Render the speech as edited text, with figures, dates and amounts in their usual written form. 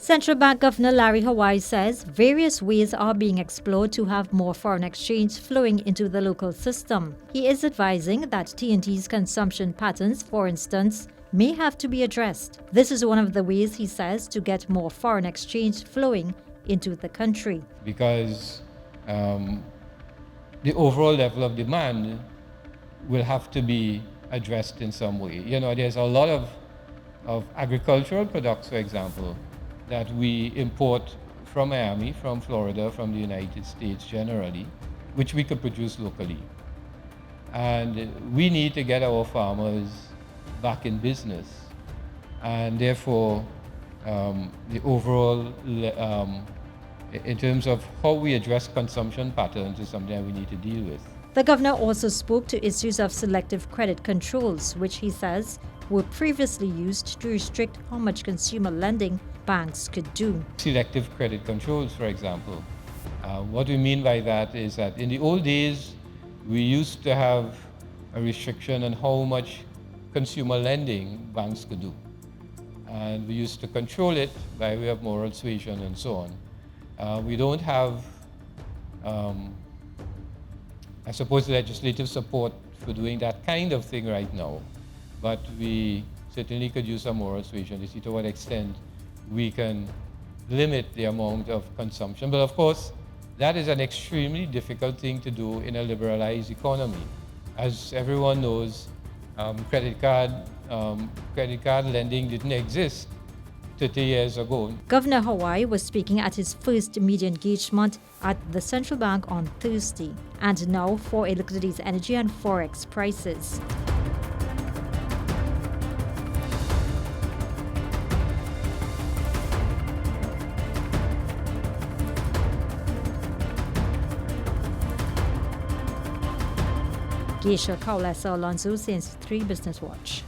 Central Bank Governor Larry Hawaii says various ways are being explored to have more foreign exchange flowing into the local system. He is advising that TNT's consumption patterns, for instance, may have to be addressed. This is one of the ways, he says, to get more foreign exchange flowing into the country. Because the overall level of demand will have to be addressed in some way. You know, there's a lot of agricultural products, for example, that we import from Miami, from Florida, from the United States generally, which we could produce locally. And we need to get our farmers back in business. And therefore, the overall, in terms of how we address consumption patterns is something that we need to deal with. The governor also spoke to issues of selective credit controls, which he says were previously used to restrict how much consumer lending banks could do. Selective credit controls, for example. What we mean by that is that in the old days, we used to have a restriction on how much consumer lending banks could do. And we used to control it by way of moral suasion and so on. We don't have, I suppose, legislative support for doing that kind of thing right now. But we certainly could use some moral suasion to see to what extent we can limit the amount of consumption. But of course, that is an extremely difficult thing to do in a liberalized economy. As everyone knows, credit card lending didn't exist 30 years ago. Governor Hawaii was speaking at his first media engagement at the central bank on Thursday. And now for a look at today's energy and Forex prices. Geisha Kaulesa Alonso, Science 3 Business Watch.